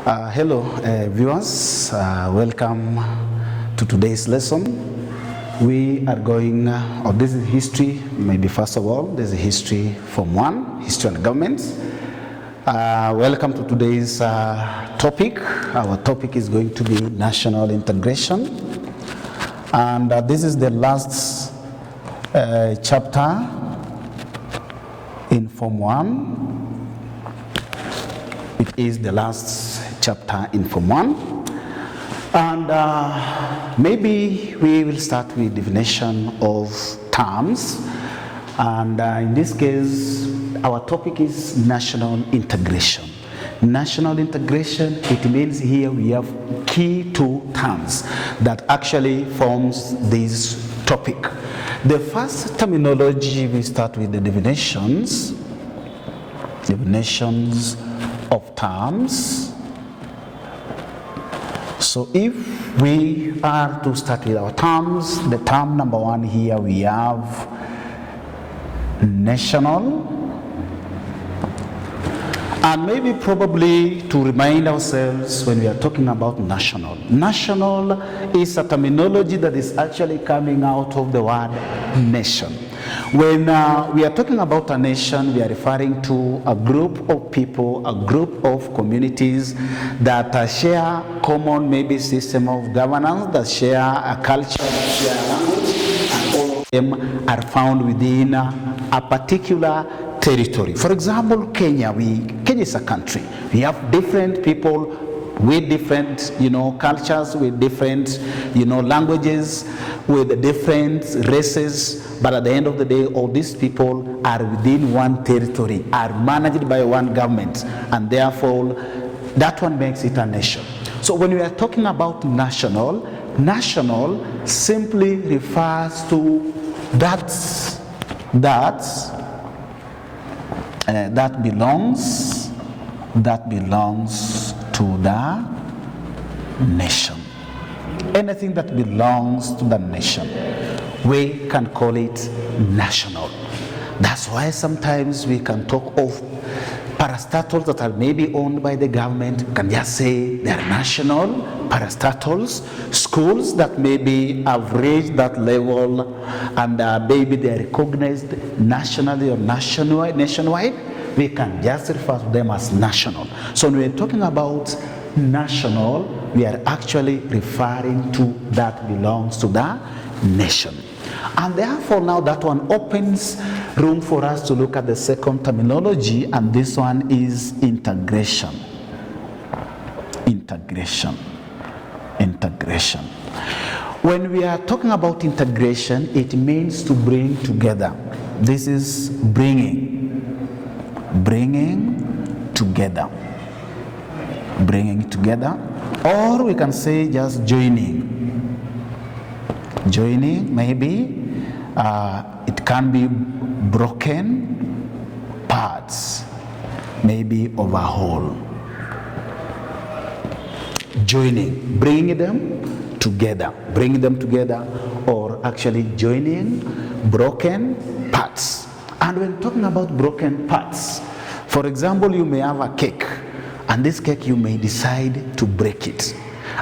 Hello, viewers. Welcome to today's lesson. We are going, this is history, maybe first of all, this is history from one, history and government. Welcome to today's topic. Our topic is going to be national integration. And this is the last chapter in Form 1. It is the last chapter in Form 1. And maybe we will start with definition of terms. And in this case, our topic is national integration. National integration, it means here we have key two terms that actually forms this topic. The first terminology, we start with the definitions of terms. So if we are to start with our terms, the term number one here we have national. And maybe probably to remind ourselves when we are talking about national. National is a terminology that is actually coming out of the word nation. When we are talking about a nation, we are referring to a group of people, a group of communities that share common maybe system of governance, that share a culture, that share a language, and all of them are found within a particular territory. For example, Kenya is a country. We have different people with different, cultures, with different, languages, with different races. But at the end of the day, all these people are within one territory, are managed by one government, and therefore that one makes it a nation. So when we are talking about national simply refers to that belongs to the nation. Anything that belongs to the nation, we can call it national. That's why sometimes we can talk of parastatals that are maybe owned by the government. We can just say they are national parastatals. Schools that maybe have reached that level and maybe they are recognized nationally or nationwide, we can just refer to them as national. So when we're talking about national, we are actually referring to that belongs to the nation. And therefore now that one opens room for us to look at the second terminology, and this one is integration. Integration. When we are talking about integration, it means to bring together. This is bringing together, or we can say just joining, maybe it can be broken parts, maybe overhaul. Joining, bringing them together, or actually joining broken parts. And when talking about broken parts, for example, you may have a cake, and this cake you may decide to break it.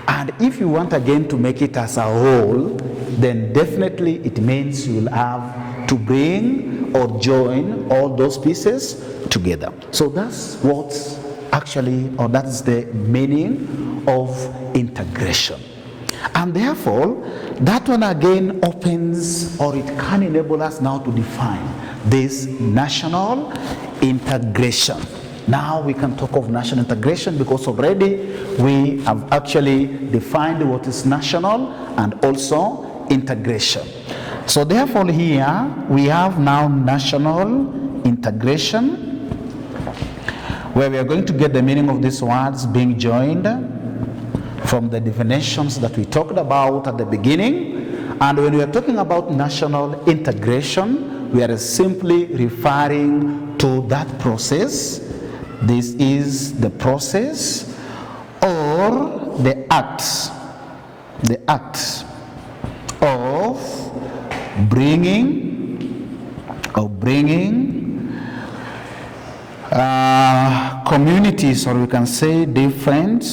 And if you want again to make it as a whole, then definitely it means you will have to bring or join all those pieces together. So that's what's actually, or that's the meaning of integration. And therefore, that one again opens, or it can enable us now to define this national integration. Now we can talk of national integration because already we have actually defined what is national and also integration. So therefore here we have now national integration, where we are going to get the meaning of these words being joined from the definitions that we talked about at the beginning. And when we are talking about national integration, we are simply referring to that process. This is the process or the act of bringing Communities, or we can say different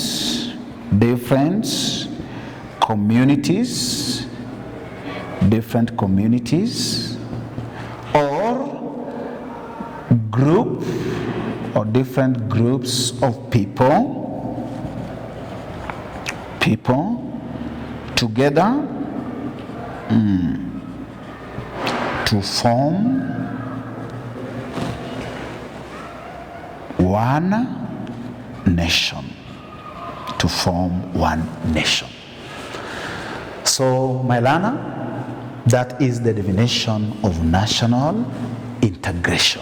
communities, or group or different groups of people together to form one nation. To form one nation. So, my learner, that is the definition of national integration.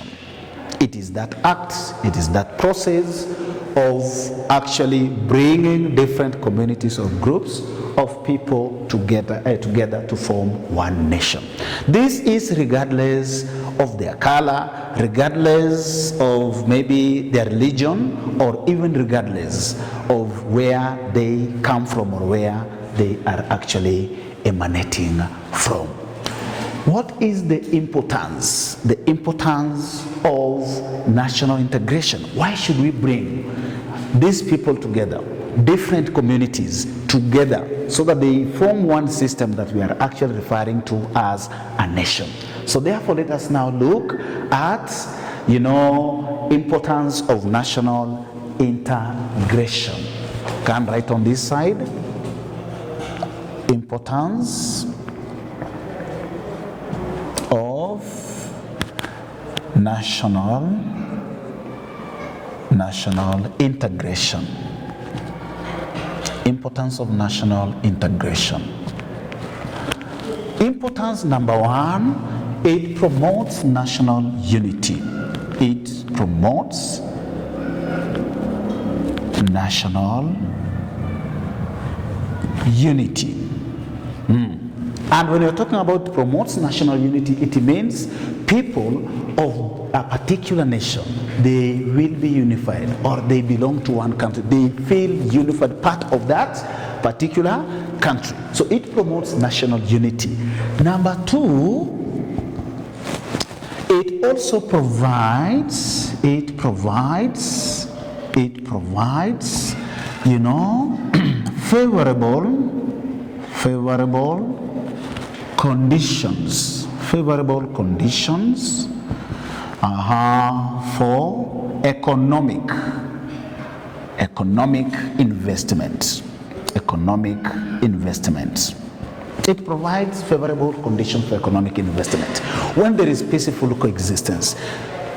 It is that act, it is that process of actually bringing different communities or groups of people together to form one nation. This is regardless of their color, regardless of maybe their religion, or even regardless of where they come from or where they are actually emanating from. What is the importance? The importance of national integration. Why should we bring these people together, different communities together, so that they form one system that we are actually referring to as a nation? So therefore, let us now look at, importance of national integration. Can write on this side. Importance of national integration. Importance of national integration. Importance number one, it promotes national unity. It promotes national unity. And when you're talking about promotes national unity, it means people of a particular nation, they will be unified, or they belong to one country. They feel unified, part of that particular country. So it promotes national unity. Number two, it also provides, favorable conditions for economic investment. It provides favorable conditions for economic investment. When there is peaceful coexistence,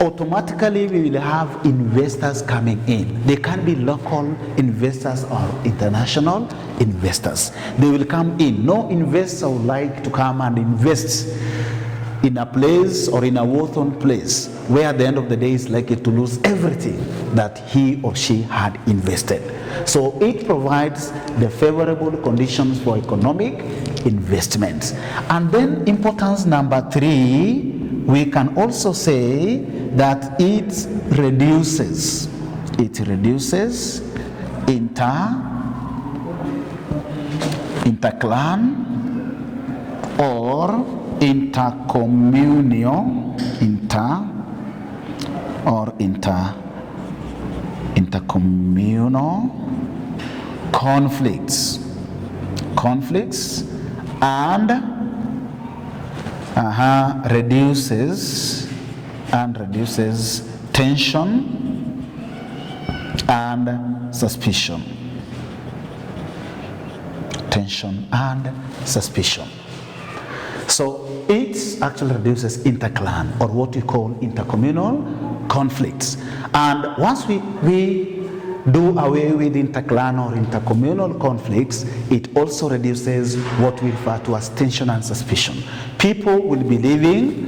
automatically we will have investors coming in. They can be local investors or international investors. They will come in. No investor would like to come and invest in a place or in a war-torn place where at the end of the day is likely to lose everything that he or she had invested. So it provides the favorable conditions for economic investments. And then importance number three, we can also say that it reduces interclan or intercommunal conflicts and reduces tension and suspicion. So it actually reduces interclan, or what we call intercommunal conflicts. And once we do away with interclan or intercommunal conflicts, it also reduces what we refer to as tension and suspicion. People will be living,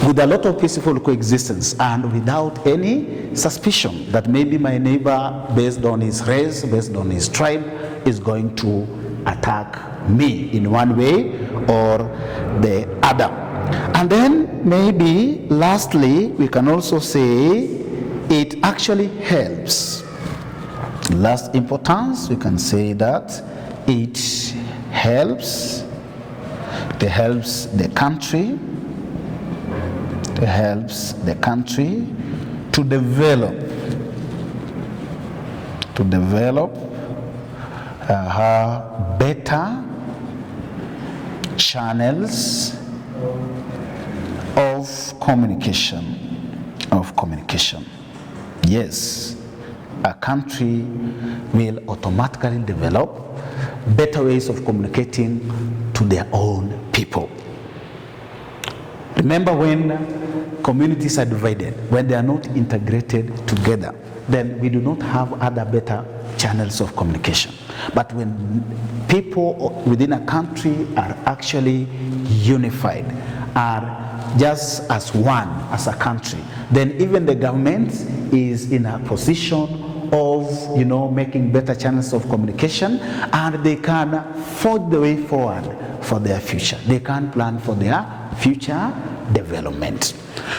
with a lot of peaceful coexistence and without any suspicion that maybe my neighbor, based on his race, based on his tribe, is going to attack me in one way or the other. And then maybe lastly, we can also say it actually helps. Last importance, we can say that it helps the country to develop better channels of communication. Yes, a country will automatically develop better ways of communicating to their own people. Remember, when communities are divided, when they are not integrated together, then we do not have other better channels of communication. But when people within a country are actually unified, are just as one, as a country, then even the government is in a position of, making better channels of communication, and they can forge the way forward for their future. They can plan for their future development.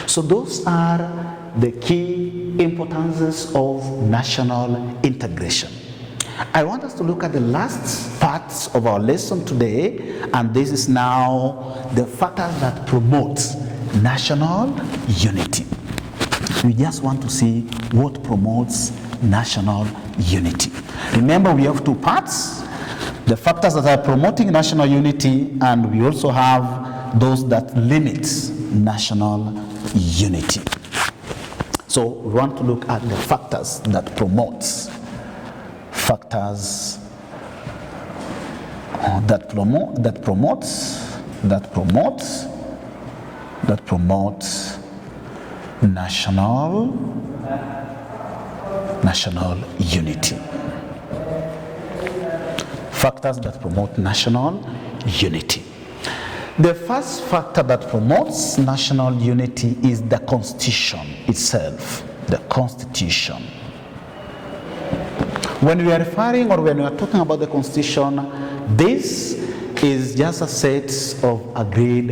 So those are the key importances of national integration. I want us to look at the last part of our lesson today, and this is now the factors that promote national unity. We just want to see what promotes national unity. Remember, we have two parts: the factors that are promoting national unity, and we also have those that limit national unity. So we want to look at the factors that promote national unity. Factors that promote national unity. The first factor that promotes national unity is the Constitution itself, the Constitution. When we are referring, or when we are talking about the Constitution, this is just a set of agreed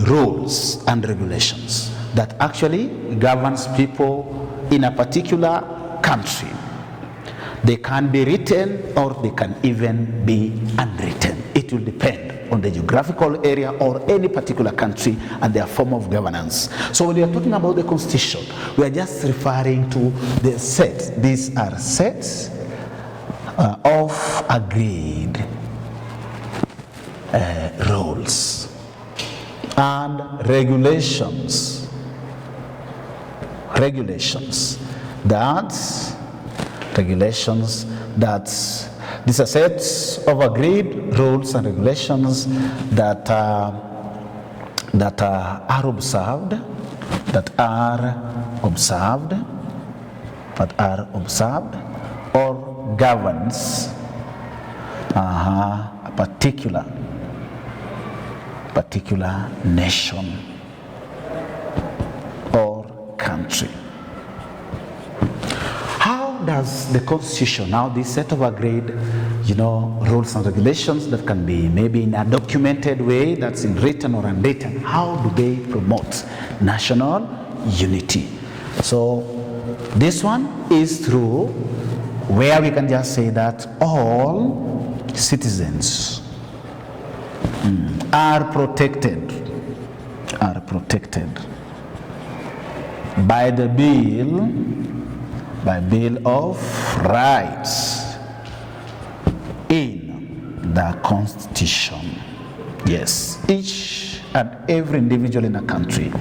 rules and regulations that actually governs people in a particular country. They can be written, or they can even be unwritten. It will depend on the geographical area or any particular country and their form of governance. So when we are talking about the Constitution, we are just referring to the sets. These are sets of agreed rules and regulations. These are sets of agreed rules and regulations that are observed or governs a particular nation or country. How does the Constitution, now this set of agreed, rules and regulations that can be maybe in a documented way, that's in written or unwritten, how do they promote national unity? So this one is through where we can just say that all citizens are protected by the Bill of Rights in the Constitution. Yes, each and every individual in a country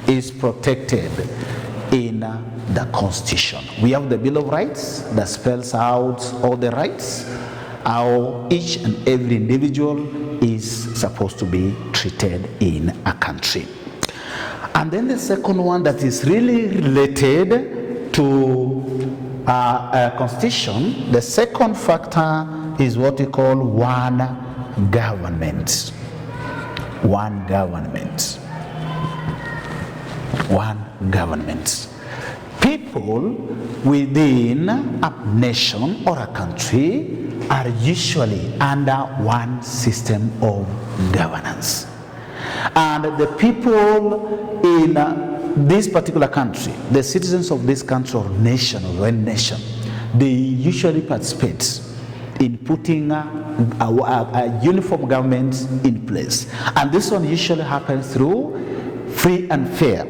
is protected in the Constitution. We have the Bill of Rights that spells out all the rights, how each and every individual is supposed to be treated in a country. And then the second one that is really related to a Constitution, the second factor is what we call one government. One government. People within a nation or a country are usually under one system of governance. And the people in this particular country, the citizens of this country or nation or one nation, they usually participate in putting a uniform government in place. And this one usually happens through free and fair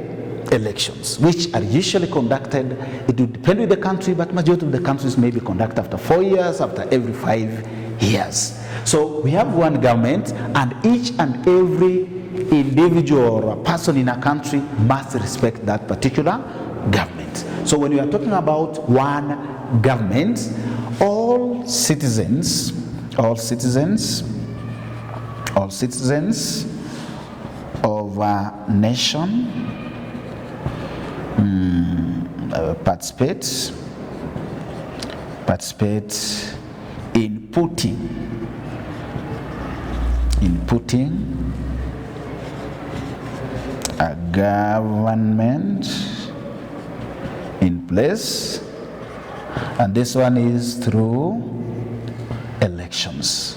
elections, which are usually conducted, it will depend with the country, but majority of the countries may be conducted after 4 years, after every 5 years. So we have one government, and each and every individual or person in a country must respect that particular government. So when we are talking about one government, all citizens of a nation participate in putting a government in place, and this one is through elections.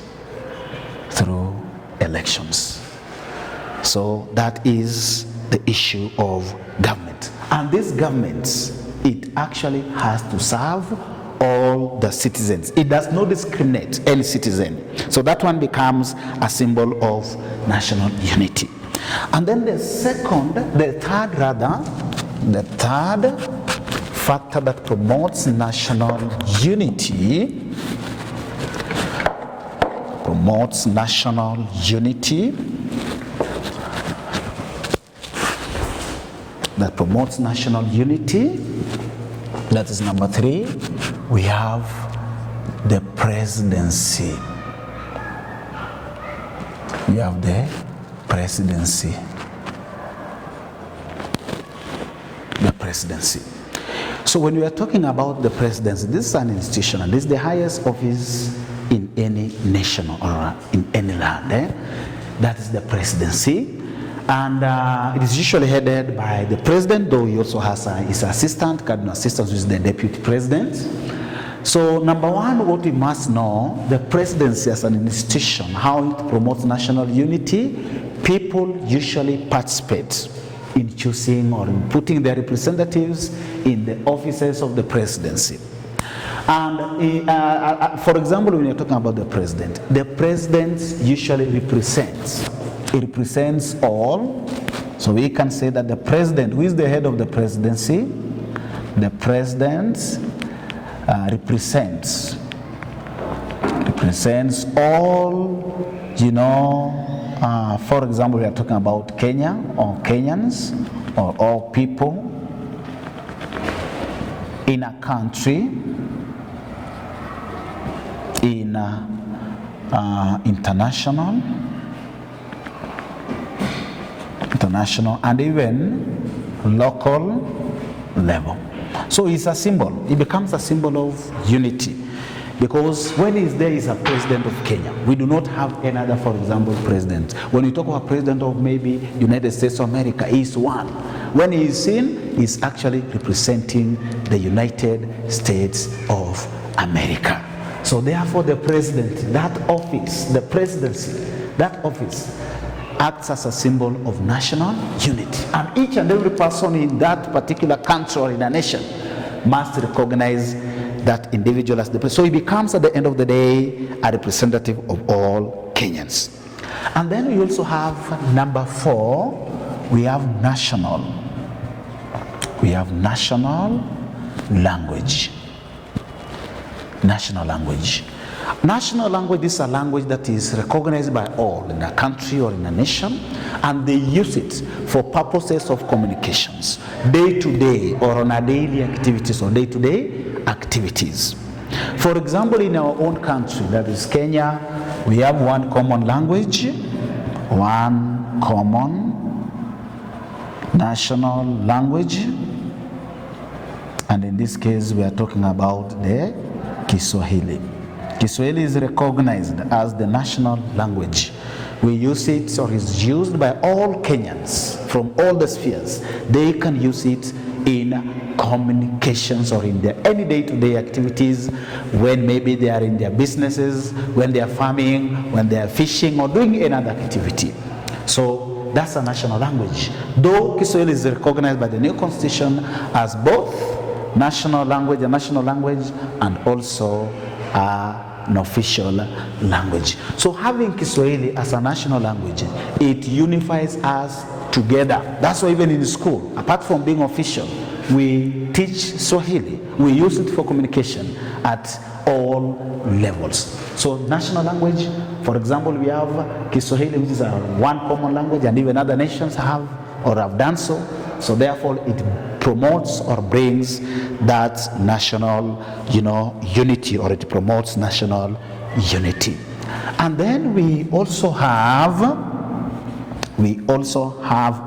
So that is the issue of government. And this government, it actually has to serve all the citizens. It does not discriminate any citizen. So that one becomes a symbol of national unity. And then the third factor that promotes national unity, that is number 3. We have the presidency. So when we are talking about the presidency, this is an institution, and this is the highest office in any nation or in any land. That is the presidency. And it is usually headed by the president, though he also has his assistant, cardinal assistant, who is the deputy president. So number 1, what we must know, the presidency as an institution, how it promotes national unity. People usually participate in choosing or in putting their representatives in the offices of the presidency. And for example, when you're talking about the president usually represents all. So we can say that the president, who is the head of the presidency, the president represents all, for example, we are talking about Kenya or Kenyans or all people in a country, in international and even local level. So it's a symbol. It becomes a symbol of unity. Because when there is a president of Kenya, we do not have another, for example, president. When we talk about president of maybe United States of America, he's one. When he is seen, he's actually representing the United States of America. So therefore the president, that office, the presidency, that office acts as a symbol of national unity. And each and every person in that particular country or in a nation must recognize that individual as the president. So he becomes, at the end of the day, a representative of all Kenyans. And then we also have number 4, we have national language. National language is a language that is recognized by all in a country or in a nation, and they use it for purposes of communications, day to day or on a daily activities or day-to-day activities. For example, in our own country, that is Kenya, we have one common language, one common national language, and in this case we are talking about the Kiswahili. Kiswahili is recognized as the national language. We use it, or is used by all Kenyans from all the spheres. They can use it in communications or in their any day-to-day activities, when maybe they are in their businesses, when they are farming, when they are fishing or doing another activity. So that's a national language. Though Kiswahili is recognized by the new constitution as both national language and also an official language. So having Kiswahili as a national language, it unifies us together. That's why even in school, apart from being official, we teach Swahili. We use it for communication at all levels. So national language, for example, we have Kiswahili, which is one common language, and even other nations have or have done so. So therefore, it promotes or brings that national, unity, or it promotes national unity. And then we also have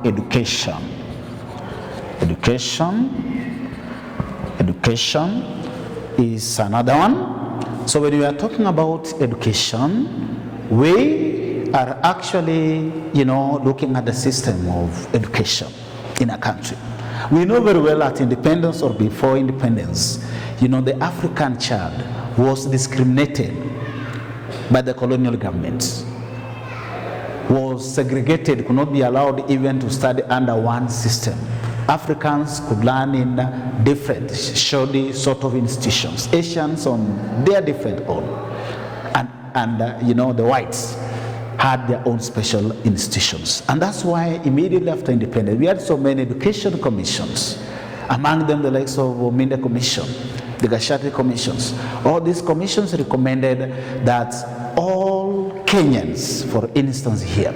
education. Education is another one. So when we are talking about education, we are actually, looking at the system of education in a country. We know very well at independence or before independence, the African child was discriminated by the colonial government, was segregated, could not be allowed even to study under one system. Africans could learn in different, shoddy sort of institutions. Asians on their different own. And the whites had their own special institutions. And that's why immediately after independence, we had so many education commissions. Among them, the likes of Minda Commission, the Gashati commissions. All these commissions recommended that all Kenyans, for instance here,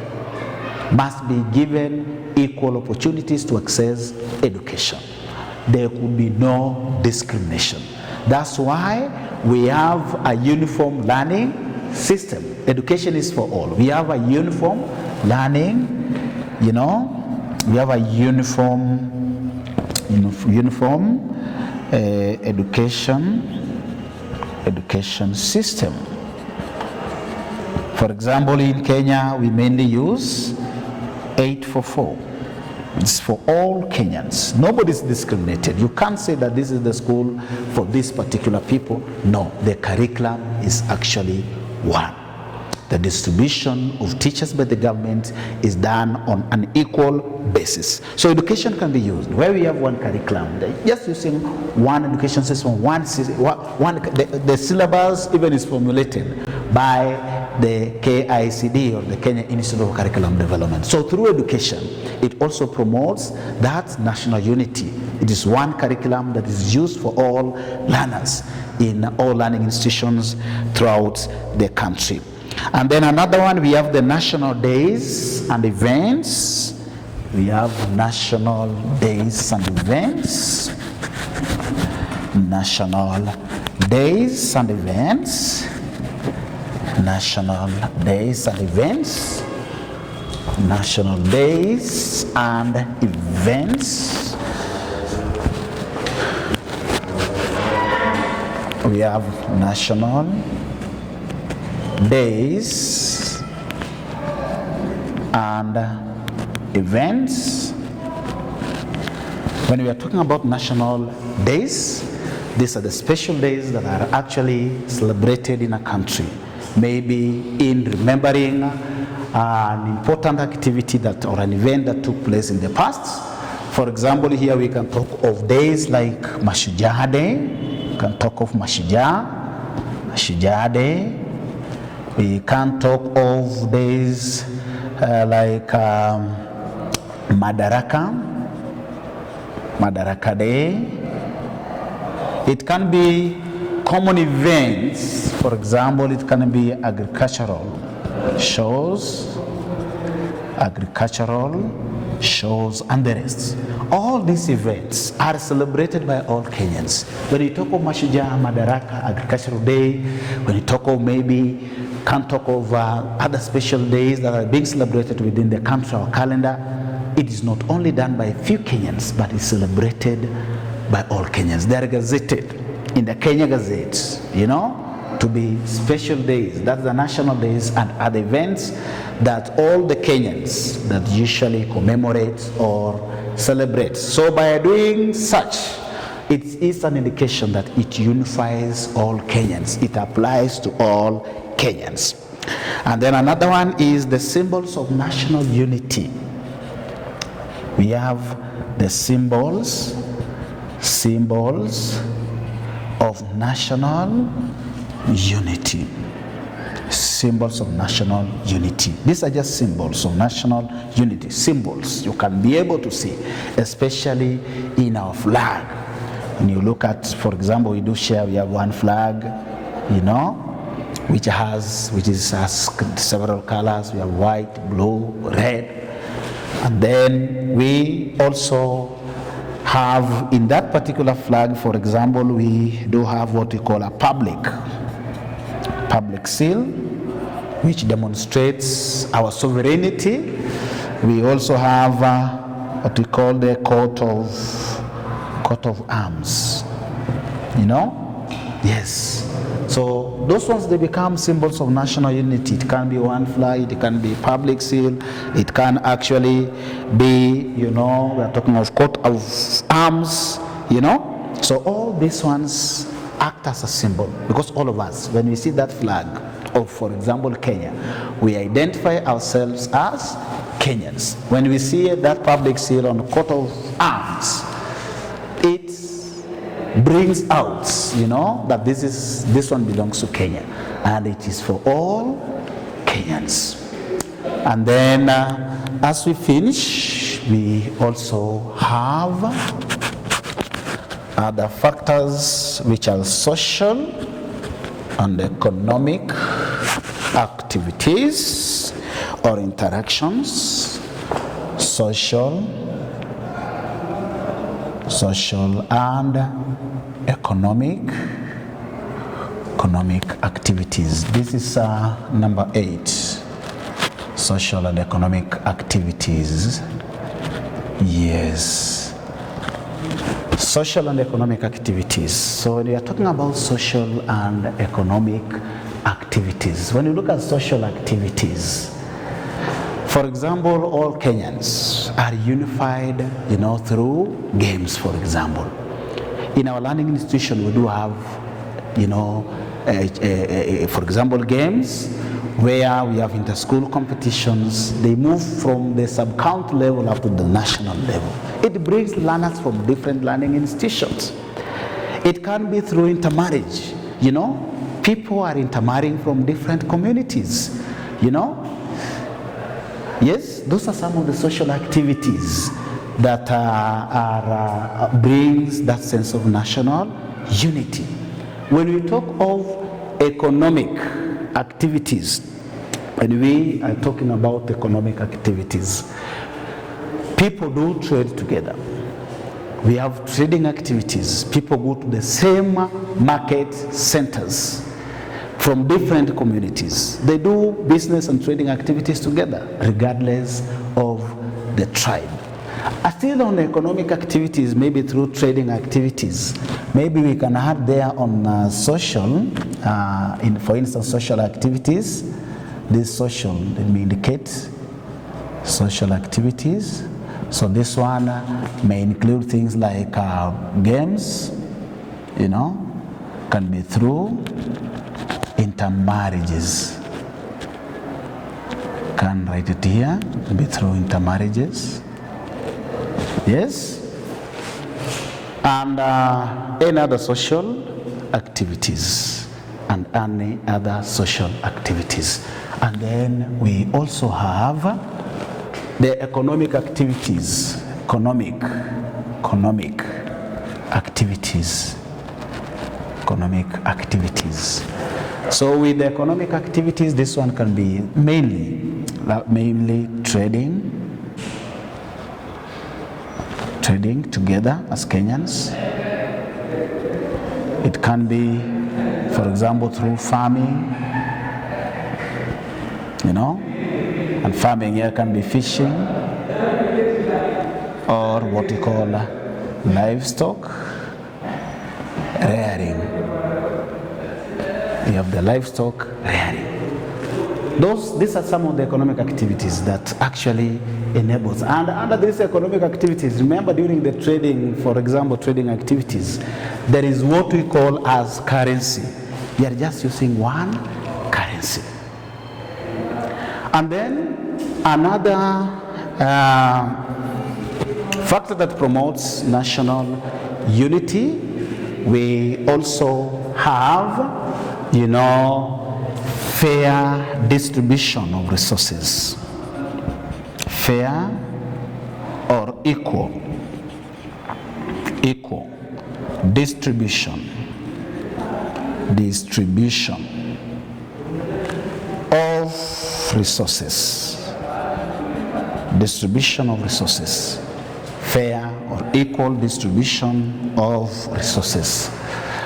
must be given equal opportunities to access education. There could be no discrimination. That's why we have a uniform learning system. Education is for all. We have a uniform learning, we have a uniform education system. For example, in Kenya, we mainly use 844. It's for all Kenyans. Nobody's discriminated. You can't say that this is the school for this particular people. No, the curriculum is actually one. The distribution of teachers by the government is done on an equal basis. So education can be used. Where we have one curriculum, just using one education system, the syllabus even is formulated by the KICD, or the Kenya Institute of Curriculum Development. So through education, it also promotes that national unity. It is one curriculum that is used for all learners in all learning institutions throughout the country. And then another one, we have the national days and events. We have national days and events. National days and events. National days and events. National days and events. We have national days and events. When we are talking about national days, these are the special days that are actually celebrated in a country. Maybe in remembering an important activity or an event that took place in the past. For example, here we can talk of days like Mashujaa Day. We can talk of Mashujaa Day. We can talk of days like Madaraka Day. It can be common events. For example, it can be agricultural shows, and the rest. All these events are celebrated by all Kenyans. When you talk of Mashujaa, Madaraka, Agricultural Day, when you talk of can't talk of other special days that are being celebrated within the country or calendar, it is not only done by a few Kenyans, but it's celebrated by all Kenyans. They are gazetted in the Kenya Gazette, to be special days. That's the national days and other events that all the Kenyans that usually commemorate or celebrate. So by doing such, it is an indication that it unifies all Kenyans. It applies to all Kenyans. And then another one is the symbols of national unity. We have the symbols of national unity. Symbols of national unity. These are just symbols of national unity. Symbols you can be able to see, especially in our flag. When you look at, for example, we have one flag, which has several colors. We have white, blue, red. And then we also have, in that particular flag, for example, we do have what we call a public seal, which demonstrates our sovereignty. We also have what we call the coat of arms. Yes. So those ones, they become symbols of national unity. It can be one flag, it can be public seal, it can actually be, we are talking of coat of arms, So all these ones act as a symbol, because all of us, when we see that flag of, for example, Kenya, we identify ourselves as Kenyans. When we see that public seal on coat of arms, it brings out, that this one belongs to Kenya, and it is for all Kenyans. And then, as we finish, we also have other factors which are social and economic activities or interactions. Social and economic activities. This is number 8. Social and economic activities. Yes. Social and economic activities. So when we are talking about social and economic activities, when you look at social activities, for example, all Kenyans are unified, through games, for example. In our learning institution, we do have, for example, games where we have inter-school competitions. They move from the sub-county level up to the national level. It brings learners from different learning institutions. It can be through intermarriage. People are intermarrying from different communities. Yes, those are some of the social activities that brings that sense of national unity. When we talk of economic activities, when we are talking about economic activities, people do trade together. We have trading activities. People go to the same market centers from different communities. They do business and trading activities together, regardless of the tribe. Still on economic activities, maybe through trading activities, maybe we can add there on social, for instance, social activities. This social, let me indicate social activities. So this one may include things like games, can be through intermarriages. Can write it here, be through intermarriages. Yes? And any other social activities. And any other social activities. And then we also have the economic activities. Economic activities. Economic activities. So with the economic activities, this one can be mainly trading together as Kenyans. It can be, for example, through farming, and farming here can be fishing, or what we call livestock rearing. We have the livestock rearing. These are some of the economic activities that actually enables. And under these economic activities, remember during the trading, for example, trading activities, there is what we call as currency. We are just using one currency. And then another factor that promotes national unity, we also have, fair distribution of resources. Fair or equal distribution of resources. Distribution of resources. Fair or equal distribution of resources.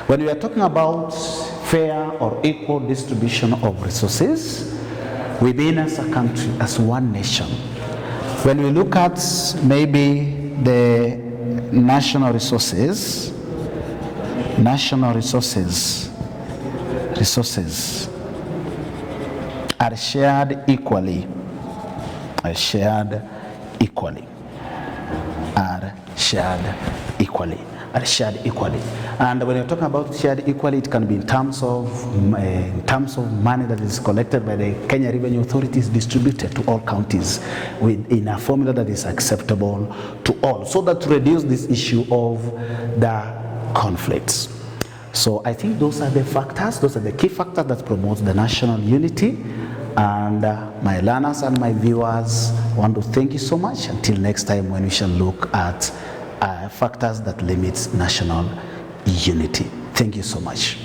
When we are talking about fair or equal distribution of resources, we mean as a country, as one nation. When we look at maybe the national resources are shared equally. And when you're talking about shared equally, it can be in terms of money that is collected by the Kenya Revenue Authorities, distributed to all counties in a formula that is acceptable to all, so that to reduce this issue of the conflicts. So I think those are the factors, those are the key factors that promote the national unity. And my learners and my viewers, I want to thank you so much. Until next time, when we shall look at factors that limit national unity. Thank you so much.